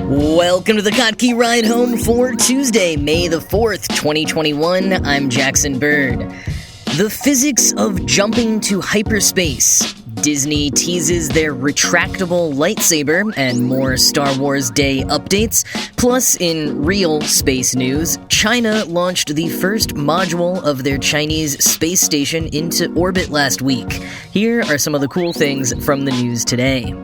Welcome to the Kottke Ride Home for Tuesday, May the 4th, 2021. I'm Jackson Bird. The physics of jumping to hyperspace. Disney teases their retractable lightsaber and more Star Wars Day updates. Plus, in real space news, China launched the first module of their Chinese space station into orbit last week. Here are some of the cool things from the news today.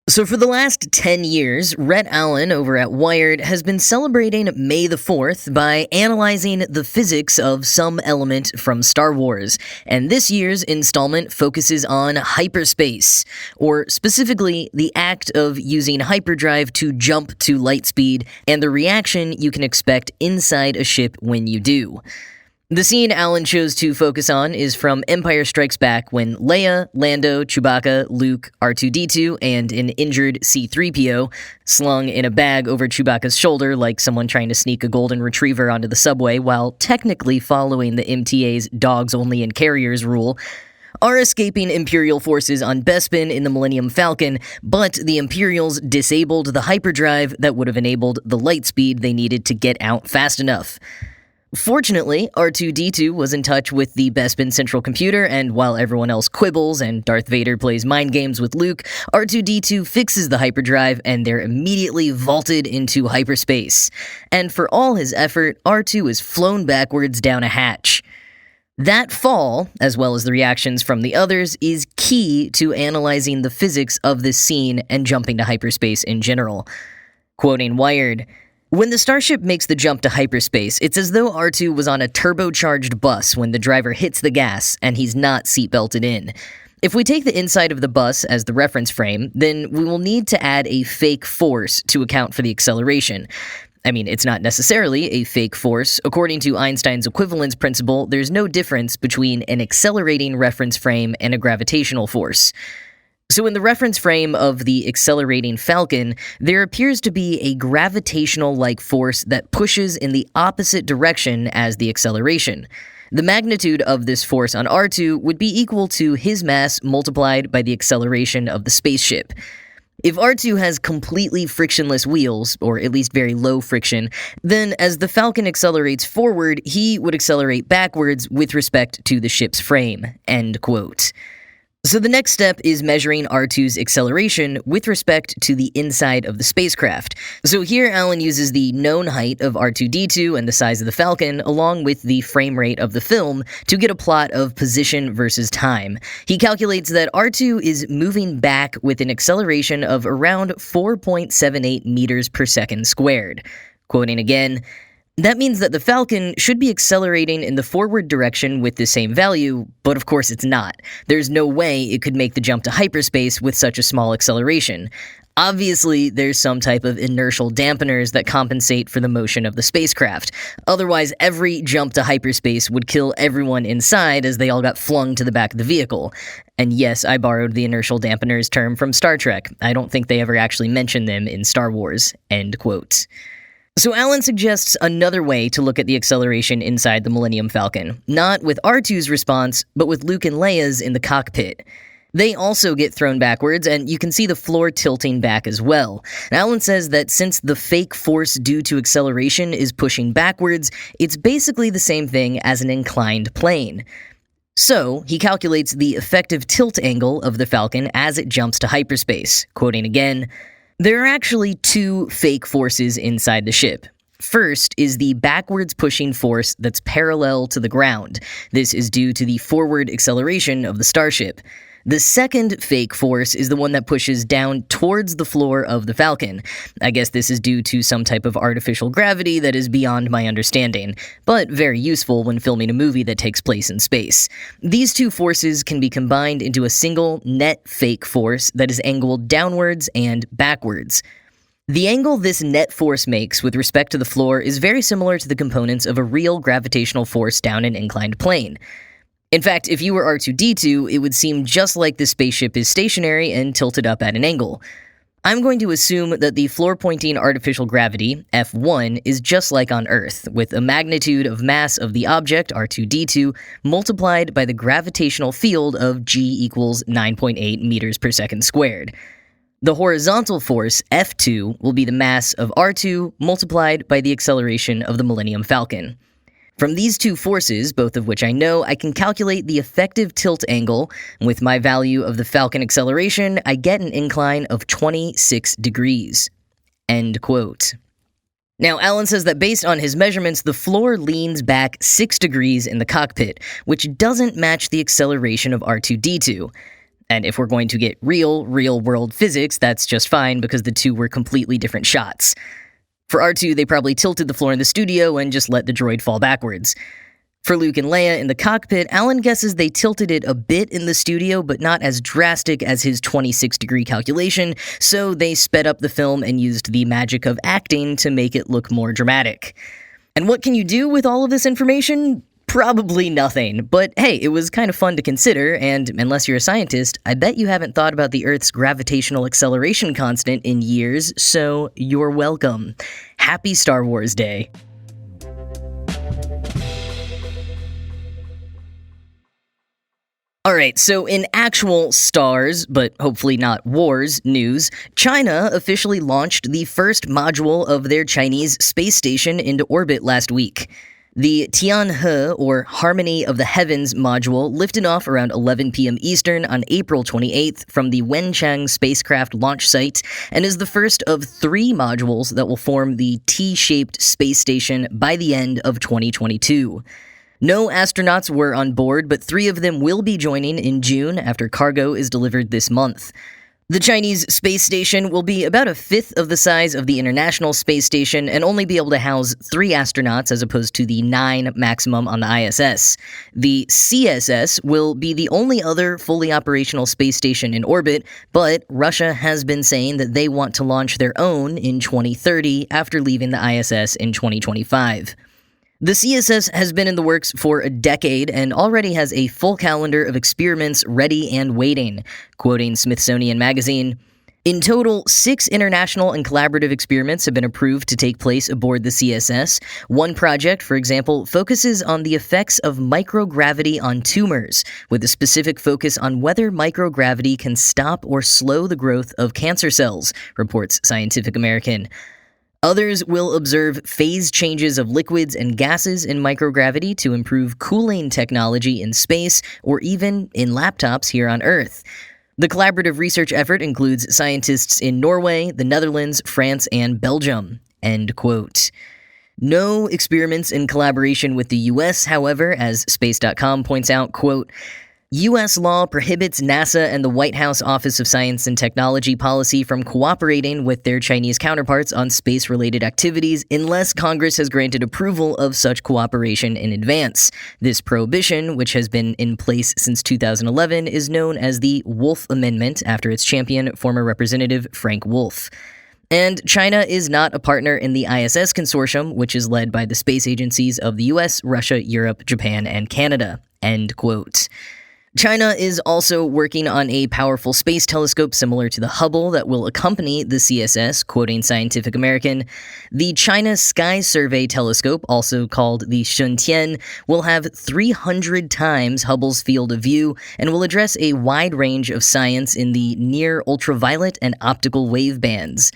So for the last 10 years, Rhett Allen over at Wired has been celebrating May the 4th by analyzing the physics of some element from Star Wars. And this year's installment focuses on hyperspace, or specifically the act of using hyperdrive to jump to light speed and the reaction you can expect inside a ship when you do. The scene Allen chose to focus on is from Empire Strikes Back when Leia, Lando, Chewbacca, Luke, R2-D2, and an injured C-3PO, slung in a bag over Chewbacca's shoulder like someone trying to sneak a golden retriever onto the subway while technically following the MTA's dogs only in carriers rule, are escaping Imperial forces on Bespin in the Millennium Falcon, but the Imperials disabled the hyperdrive that would have enabled the light speed they needed to get out fast enough. Fortunately, R2-D2 was in touch with the Bespin central computer, and while everyone else quibbles and Darth Vader plays mind games with Luke, R2-D2 fixes the hyperdrive and they're immediately vaulted into hyperspace. And for all his effort, R2 is flown backwards down a hatch. That fall, as well as the reactions from the others, is key to analyzing the physics of this scene and jumping to hyperspace in general. Quoting Wired, "When the starship makes the jump to hyperspace, it's as though R2 was on a turbocharged bus when the driver hits the gas and he's not seatbelted in. If we take the inside of the bus as the reference frame, then we will need to add a fake force to account for the acceleration. I mean, it's not necessarily a fake force. According to Einstein's equivalence principle, there's no difference between an accelerating reference frame and a gravitational force. So in the reference frame of the accelerating Falcon, there appears to be a gravitational-like force that pushes in the opposite direction as the acceleration. The magnitude of this force on R2 would be equal to his mass multiplied by the acceleration of the spaceship. If R2 has completely frictionless wheels, or at least very low friction, then as the Falcon accelerates forward, he would accelerate backwards with respect to the ship's frame." End quote. So the next step is measuring R2's acceleration with respect to the inside of the spacecraft. So here Allen uses the known height of R2-D2 and the size of the Falcon, along with the frame rate of the film, to get a plot of position versus time. He calculates that R2 is moving back with an acceleration of around 4.78 meters per second squared. Quoting again, "That means that the Falcon should be accelerating in the forward direction with the same value, but of course it's not. There's no way it could make the jump to hyperspace with such a small acceleration. Obviously, there's some type of inertial dampeners that compensate for the motion of the spacecraft. Otherwise, every jump to hyperspace would kill everyone inside as they all got flung to the back of the vehicle." And yes, I borrowed the inertial dampeners term from Star Trek. I don't think they ever actually mentioned them in Star Wars. End quote. So Allen suggests another way to look at the acceleration inside the Millennium Falcon, not with R2's response, but with Luke and Leia's in the cockpit. They also get thrown backwards, and you can see the floor tilting back as well. And Allen says that since the fake force due to acceleration is pushing backwards, it's basically the same thing as an inclined plane. So, he calculates the effective tilt angle of the Falcon as it jumps to hyperspace. Quoting again, "There are actually two fake forces inside the ship. First is the backwards pushing force that's parallel to the ground. This is due to the forward acceleration of the starship. The second fake force is the one that pushes down towards the floor of the Falcon. I guess this is due to some type of artificial gravity that is beyond my understanding, but very useful when filming a movie that takes place in space. These two forces can be combined into a single net fake force that is angled downwards and backwards. The angle this net force makes with respect to the floor is very similar to the components of a real gravitational force down an inclined plane. In fact, if you were R2-D2, it would seem just like the spaceship is stationary and tilted up at an angle. I'm going to assume that the floor-pointing artificial gravity, F1, is just like on Earth, with a magnitude of mass of the object, R2-D2, multiplied by the gravitational field of G equals 9.8 meters per second squared. The horizontal force, F2, will be the mass of R2 multiplied by the acceleration of the Millennium Falcon. From these two forces, both of which I know, I can calculate the effective tilt angle. With my value of the Falcon acceleration, I get an incline of 26 degrees. End quote. Now, Allen says that based on his measurements, the floor leans back 6 degrees in the cockpit, which doesn't match the acceleration of R2-D2. And if we're going to get real-world physics, that's just fine because the two were completely different shots. For R2, they probably tilted the floor in the studio and just let the droid fall backwards. For Luke and Leia in the cockpit, Allen guesses they tilted it a bit in the studio, but not as drastic as his 26-degree calculation, so they sped up the film and used the magic of acting to make it look more dramatic. And what can you do with all of this information? Probably nothing, but hey, it was kind of fun to consider, and unless you're a scientist, I bet you haven't thought about the Earth's gravitational acceleration constant in years, so you're welcome. Happy Star Wars Day. Alright, so in actual stars, but hopefully not wars, news, China officially launched the first module of their Chinese space station into orbit last week. The Tianhe, or Harmony of the Heavens module, lifted off around 11 p.m. Eastern on April 28th from the Wenchang spacecraft launch site, and is the first of 3 modules that will form the T-shaped space station by the end of 2022. No astronauts were on board, but 3 of them will be joining in June after cargo is delivered this month. The Chinese space station will be about a fifth of the size of the International Space Station and only be able to house 3 astronauts as opposed to the 9 maximum on the ISS. The CSS will be the only other fully operational space station in orbit, but Russia has been saying that they want to launch their own in 2030 after leaving the ISS in 2025. The CSS has been in the works for a decade and already has a full calendar of experiments ready and waiting, quoting Smithsonian Magazine. In total, 6 international and collaborative experiments have been approved to take place aboard the CSS. One project, for example, focuses on the effects of microgravity on tumors, with a specific focus on whether microgravity can stop or slow the growth of cancer cells, reports Scientific American. Others will observe phase changes of liquids and gases in microgravity to improve cooling technology in space or even in laptops here on Earth. The collaborative research effort includes scientists in Norway, the Netherlands, France, and Belgium. End quote. No experiments in collaboration with the U.S., however, as Space.com points out, quote, U.S. law prohibits NASA and the White House Office of Science and Technology Policy from cooperating with their Chinese counterparts on space-related activities unless Congress has granted approval of such cooperation in advance. This prohibition, which has been in place since 2011, is known as the Wolf Amendment after its champion, former Representative Frank Wolf. And China is not a partner in the ISS consortium, which is led by the space agencies of the US, Russia, Europe, Japan, and Canada. End quote. China is also working on a powerful space telescope similar to the Hubble that will accompany the CSS, quoting Scientific American. The China Sky Survey Telescope, also called the Shuntian, will have 300 times Hubble's field of view and will address a wide range of science in the near ultraviolet and optical wave bands.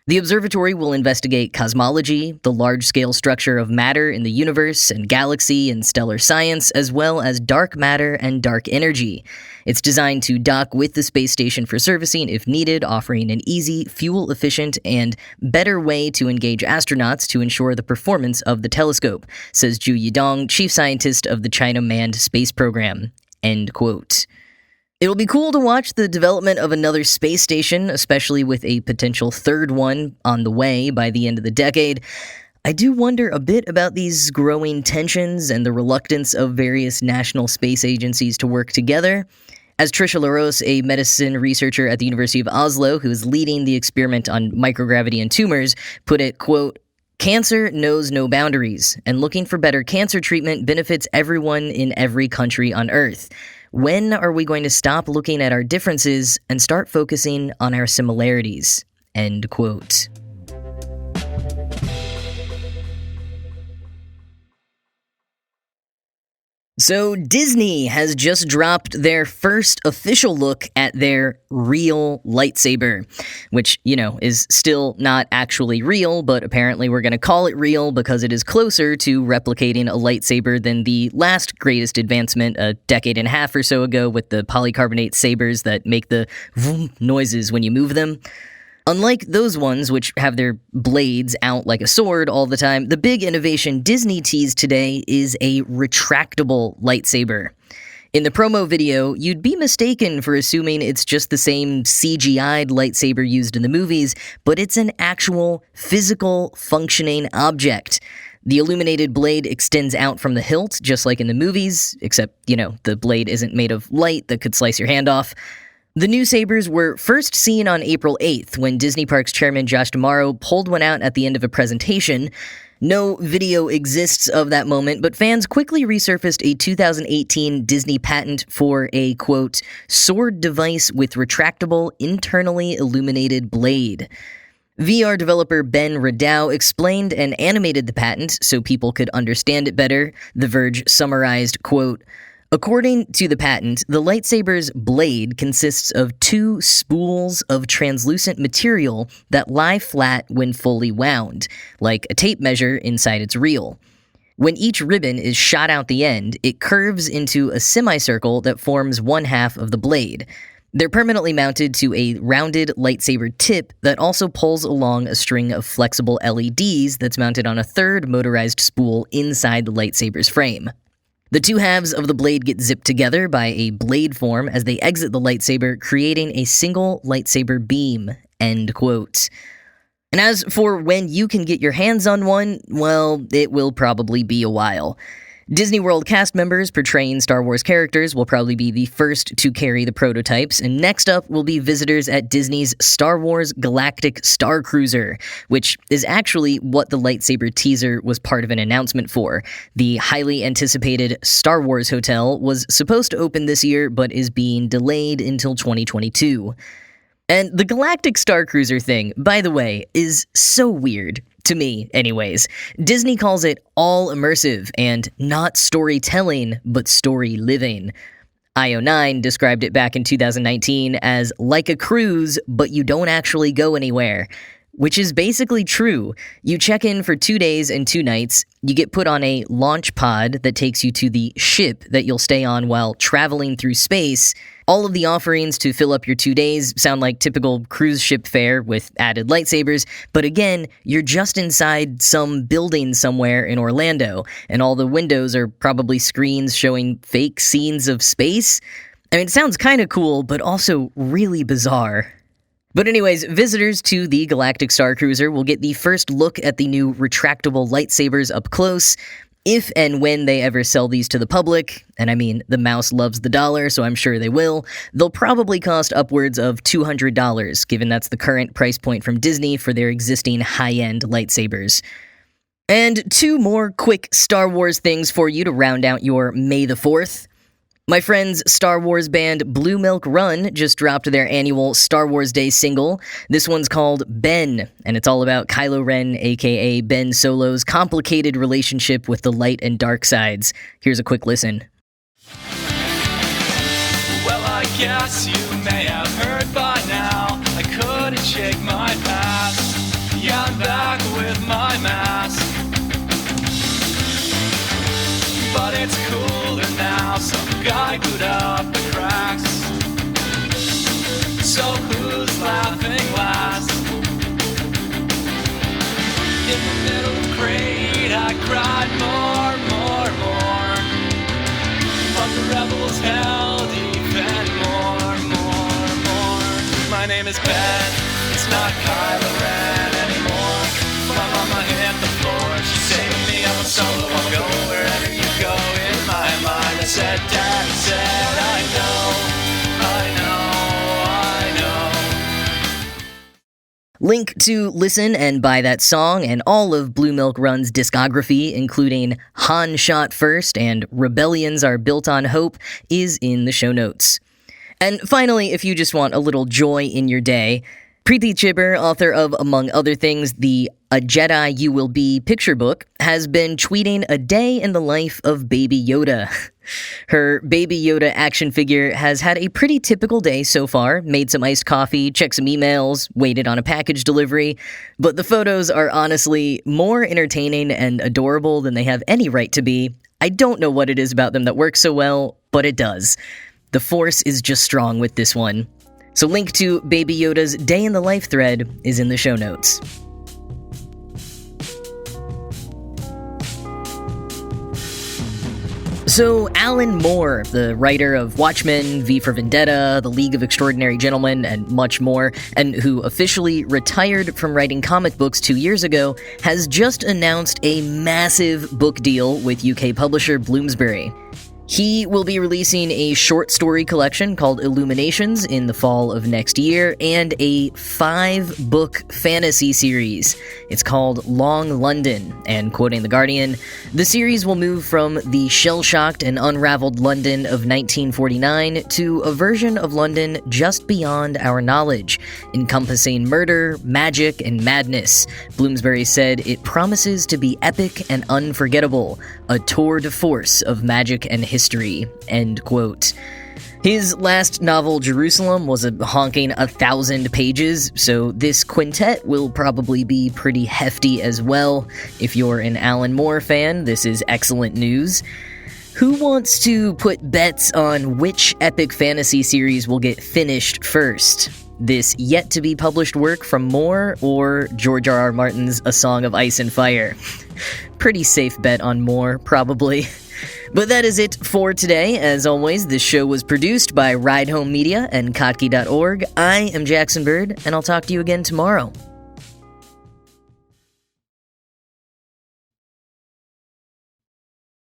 The observatory will investigate cosmology, the large-scale structure of matter in the universe and galaxy and stellar science, as well as dark matter and dark energy. It's designed to dock with the space station for servicing if needed, offering an easy, fuel-efficient, and better way to engage astronauts to ensure the performance of the telescope, says Zhu Yidong, chief scientist of the China Manned Space Program. End quote. It'll be cool to watch the development of another space station, especially with a potential 3rd one on the way by the end of the decade. I do wonder a bit about these growing tensions and the reluctance of various national space agencies to work together. As Tricia LaRose, a medicine researcher at the University of Oslo, who is leading the experiment on microgravity and tumors, put it, quote, "Cancer knows no boundaries, and looking for better cancer treatment benefits everyone in every country on Earth. When are we going to stop looking at our differences and start focusing on our similarities?" End quote. So Disney has just dropped their first official look at their real lightsaber, which, is still not actually real, but apparently we're going to call it real because it is closer to replicating a lightsaber than the last greatest advancement a decade and a half or so ago with the polycarbonate sabers that make the vroom noises when you move them. Unlike those ones, which have their blades out like a sword all the time, the big innovation Disney teased today is a retractable lightsaber. In the promo video, you'd be mistaken for assuming it's just the same CGI'd lightsaber used in the movies, but it's an actual, physical, functioning object. The illuminated blade extends out from the hilt, just like in the movies, except, the blade isn't made of light that could slice your hand off. The new sabers were first seen on April 8th when Disney Parks chairman Josh D'Amaro pulled one out at the end of a presentation. No video exists of that moment, but fans quickly resurfaced a 2018 Disney patent for a, quote, sword device with retractable, internally illuminated blade. VR developer Ben Ridow explained and animated the patent so people could understand it better. The Verge summarized, quote, according to the patent, the lightsaber's blade consists of two spools of translucent material that lie flat when fully wound, like a tape measure inside its reel. When each ribbon is shot out the end, it curves into a semicircle that forms one half of the blade. They're permanently mounted to a rounded lightsaber tip that also pulls along a string of flexible LEDs that's mounted on a third motorized spool inside the lightsaber's frame. The two halves of the blade get zipped together by a blade form as they exit the lightsaber, creating a single lightsaber beam, end quote. And as for when you can get your hands on one, well, it will probably be a while. Disney World cast members portraying Star Wars characters will probably be the first to carry the prototypes, and next up will be visitors at Disney's Star Wars Galactic Star Cruiser, which is actually what the lightsaber teaser was part of an announcement for. The highly anticipated Star Wars Hotel was supposed to open this year, but is being delayed until 2022. And the Galactic Star Cruiser thing, by the way, is so weird. To me, anyways. Disney calls it all immersive and not storytelling, but story living. IO9 described it back in 2019 as like a cruise, but you don't actually go anywhere. Which is basically true. You check in for 2 days and 2 nights, you get put on a launch pod that takes you to the ship that you'll stay on while traveling through space. All of the offerings to fill up your 2 days sound like typical cruise ship fare with added lightsabers, but again, you're just inside some building somewhere in Orlando, and all the windows are probably screens showing fake scenes of space. I mean, it sounds kind of cool, but also really bizarre. But anyways, visitors to the Galactic Star Cruiser will get the first look at the new retractable lightsabers up close, if and when they ever sell these to the public, and I mean, the mouse loves the dollar, so I'm sure they will. They'll probably cost upwards of $200, given that's the current price point from Disney for their existing high-end lightsabers. And 2 more quick Star Wars things for you to round out your May the 4th. My friends' Star Wars band Blue Milk Run just dropped their annual Star Wars Day single. This one's called Ben, and it's all about Kylo Ren, aka Ben Solo's complicated relationship with the light and dark sides. Here's a quick listen. Well, I guess you may have heard by now I couldn't shake my past. Yeah, I'm back with my mask. But it's cooler now, some guy glued up the cracks. So who's laughing last? In the middle of grade, I cried more. But the rebels held even more. My name is Ben, it's not Kylo Ren anymore. My mama hit the floor, she saved me, I'm a solo, I'll go wherever you go. In my mind I said, Dad said, I know. Link to listen and buy that song and all of Blue Milk Run's discography, including Han Shot First and Rebellions Are Built on Hope, is in the show notes. And finally, if you just want a little joy in your day, Preeti Chibber, author of, among other things, the A Jedi You Will Be picture book, has been tweeting a day in the life of Baby Yoda. Her Baby Yoda action figure has had a pretty typical day so far, made some iced coffee, checked some emails, waited on a package delivery, but the photos are honestly more entertaining and adorable than they have any right to be. I don't know what it is about them that works so well, but it does. The Force is just strong with this one. So link to Baby Yoda's Day in the Life thread is in the show notes. So Alan Moore, the writer of Watchmen, V for Vendetta, The League of Extraordinary Gentlemen, and much more, and who officially retired from writing comic books 2 years ago, has just announced a massive book deal with UK publisher Bloomsbury. He will be releasing a short story collection called Illuminations in the fall of next year, and a 5-book fantasy series. It's called Long London, and quoting The Guardian, the series will move from the shell-shocked and unraveled London of 1949 to a version of London just beyond our knowledge, encompassing murder, magic, and madness. Bloomsbury said it promises to be epic and unforgettable, a tour de force of magic and history, end quote. His last novel, Jerusalem, was a honking 1,000 pages, so this quintet will probably be pretty hefty as well. If you're an Alan Moore fan, this is excellent news. Who wants to put bets on which epic fantasy series will get finished first? This yet-to-be-published work from Moore, or George R.R. Martin's A Song of Ice and Fire? Pretty safe bet on Moore, probably. But that is it for today. As always, this show was produced by Ride Home Media and Kottke.org. I am Jackson Bird, and I'll talk to you again tomorrow.